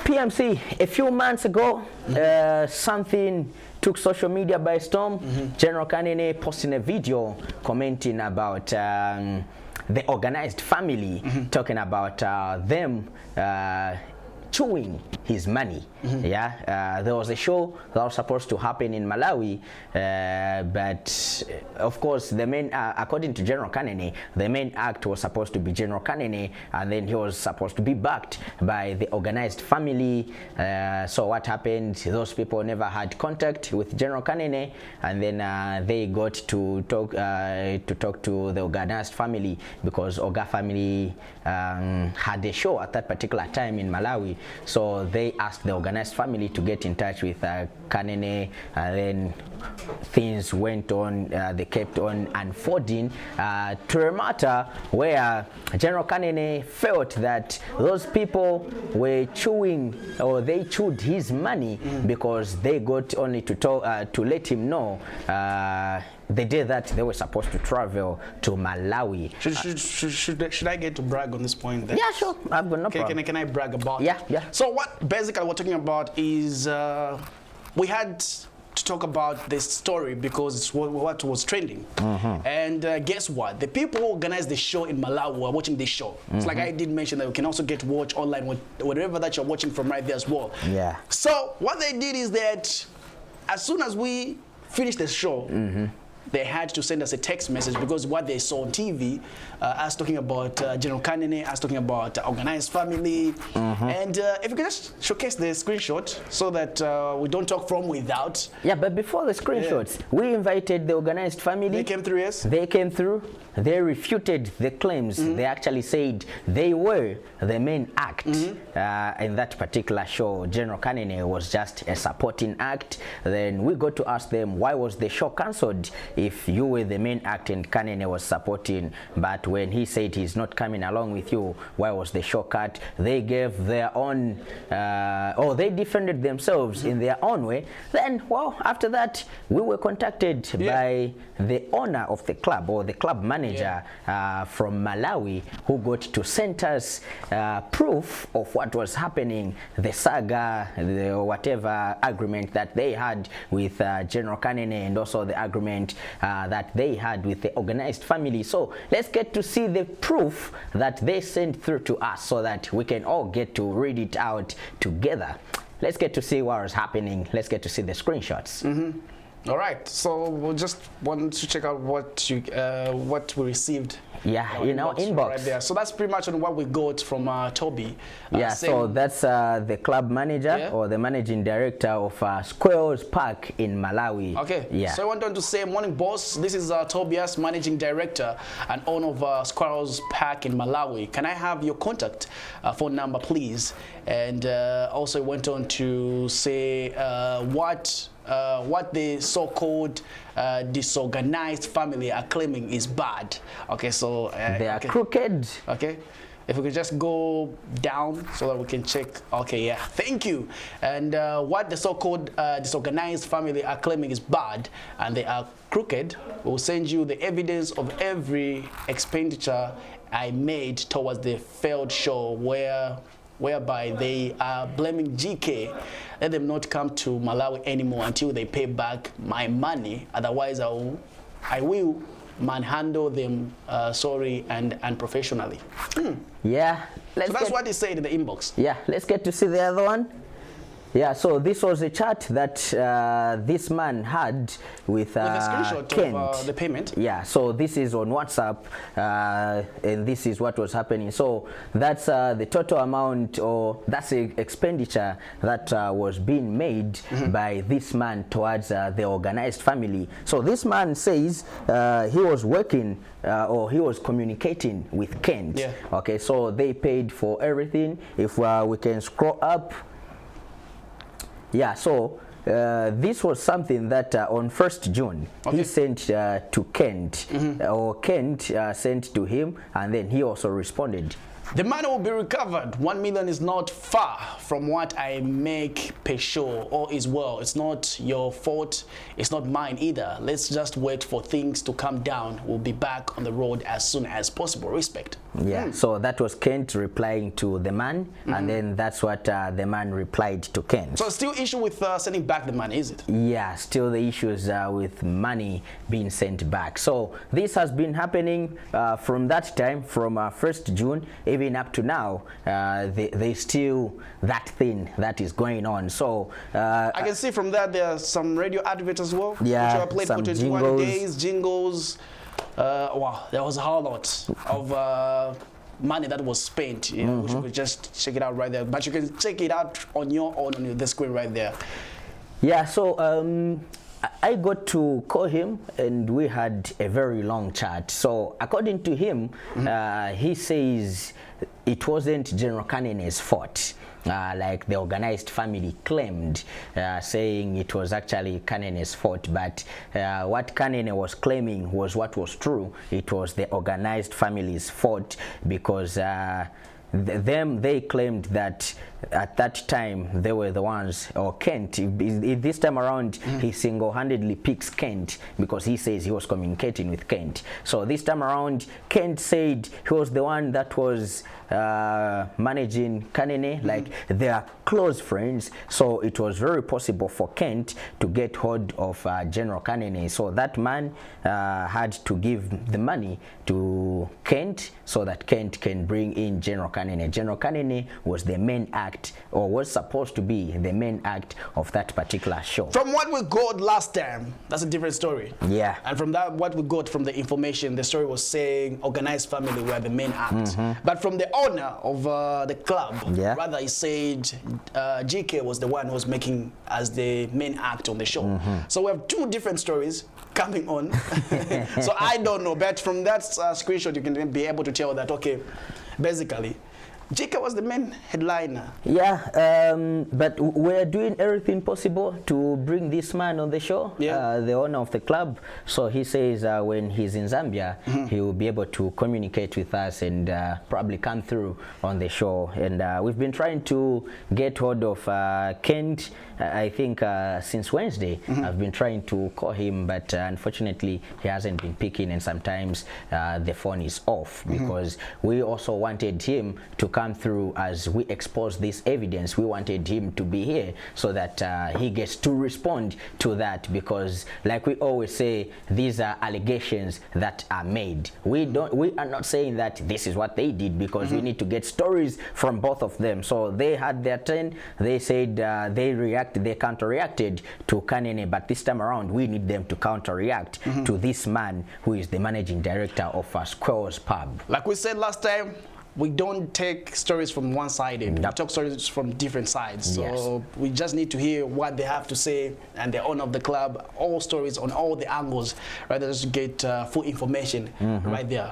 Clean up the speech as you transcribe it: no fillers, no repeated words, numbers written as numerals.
PMC, a few months ago, something took social media by storm. General Kanene posting a video commenting about the organized family, talking about them chewing his money. There was a show that was supposed to happen in Malawi, but of course the main, according to General Kanene, the main act was supposed to be General Kanene, and then he was supposed to be backed by the organized family. So what happened? Those people never had contact with General Kanene, and then they got to talk to the organized family, because Orga family had a show at that particular time in Malawi. So they asked the organized family to get in touch with Kanene, and then things went on. They kept on unfolding to a matter where General Kanene felt that those people were chewing, or they chewed his money, because they got only to talk, to let him know the day that they were supposed to travel to Malawi. Should I get to brag on this point? Then? Yeah, sure. I've got no problem. Can I brag about? Yeah. So what basically we're talking about is we had to talk about this story because it's what was trending. And guess what? The people who organized the show in Malawi are watching this show. It's like I did mention that you can also get to watch online with whatever that you're watching from right there as well. Yeah. So what they did is that as soon as we finished the show, they had to send us a text message, because what they saw on TV, us talking about General Kanene, us talking about organized family, and if you could just showcase the screenshot so that we don't talk from without. Yeah, but before the screenshots, we invited the organized family. They came through, yes? They came through. They refuted the claims. They actually said they were the main act in that particular show. General Kanene was just a supporting act. Then we got to ask them, why was the show cancelled if you were the main act and Kanene was supporting? But when he said he's not coming along with you, why was the show cut? They gave their own, or they defended themselves in their own way. Then, well, after that, we were contacted by the owner of the club, or the club manager from Malawi, who got to send us proof of what was happening, the saga, the whatever agreement that they had with General Kanene, and also the agreement that they had with the organized family. So let's get to see the proof that they sent through to us, so that we can all get to read it out together. Let's get to see what was happening. Let's get to see the screenshots. All right, so we just want to check out what we received. Yeah, in our inbox. Right there. So that's pretty much on what we got from Toby. So that's the club manager or the managing director of Squirrels Park in Malawi. Okay. Yeah. So I went on to say, morning boss, this is Tobias, managing director and owner of Squirrels Park in Malawi. Can I have your contact phone number, please? And also went on to say what the so-called disorganized family are claiming is bad. Okay, so they are crooked. Okay, if we could just go down so that we can check. Okay, yeah, thank you. And what the so-called disorganized family are claiming is bad and they are crooked, we'll send you the evidence of every expenditure I made towards the failed show, whereby they are blaming GK. Let them not come to Malawi anymore until they pay back my money. Otherwise, I will manhandle them sorry and unprofessionally. Yeah. So that's what he said in the inbox. Yeah, let's get to see the other one. Yeah, so this was a chat that this man had with a screenshot Kent. Of the payment. Yeah, so this is on WhatsApp, and this is what was happening. So that's the total amount, or that's the expenditure that was being made by this man towards the organized family. So this man says he was working or he was communicating with Kent. Yeah. Okay, so they paid for everything. If we can scroll up. Yeah, so this was something that on 1st June he sent to Kent, or Kent sent to him, and then he also responded. The money will be recovered. 1 million is not far from what I make per show. All is well. It's not your fault. It's not mine either. Let's just wait for things to calm down. We'll be back on the road as soon as possible. Respect. Yeah, so that was Kent replying to the man, and then that's what the man replied to Kent. So still issue with sending back the money, is it? Yeah, still the issues with money being sent back. So this has been happening from that time, from 1st June, even up to now. There's still that thing that is going on. So I can see from that there are some radio adverts as well. Yeah, which are played some for 21 jingles. days, jingles. Wow, there was a whole lot of money that was spent. You know, we should just check it out right there. But you can check it out on your own on the screen right there. yeah, so I got to call him and we had a very long chat. So according to him, he says it wasn't General Kanene's fault. Like the organized family claimed, saying it was actually Kanene's fault, but what Kanene was claiming was what was true. It was the organized family's fault because they claimed that at that time they were the ones, or Kent, this time around he single-handedly picks Kent because he says he was communicating with Kent. So this time around Kent said he was the one that was managing Kanene, like they are close friends, so it was very possible for Kent to get hold of General Kanene. So that man had to give the money to Kent so that Kent can bring in General Kanene. General Kanene was the main act, or was supposed to be the main act of that particular show. From what we got last time, that's a different story. Yeah. And from that, what we got from the information, the story was saying organized family were the main act. But from the owner of the club, rather he said GK was the one who was making as the main act on the show. So we have two different stories coming on. So I don't know, but from that screenshot you can be able to tell that, okay, basically GK was the main headliner. Yeah, but we're doing everything possible to bring this man on the show, the owner of the club. So he says when he's in Zambia, he will be able to communicate with us and probably come through on the show. And we've been trying to get hold of Kent, I think since Wednesday. I've been trying to call him, but unfortunately he hasn't been picking, and sometimes the phone is off because we also wanted him to come through as we expose this evidence. We wanted him to be here so that he gets to respond to that, because like we always say, these are allegations that are made. We are not saying that this is what they did, because we need to get stories from both of them. So they had their turn. They said they counter-reacted to Kanene, but this time around we need them to counter-react to this man who is the managing director of Squirrel's Pub. Like we said last time, we don't take stories from one side, we talk stories from different sides. So we just need to hear what they have to say, and the owner of the club, all stories on all the angles, rather just get full information right there.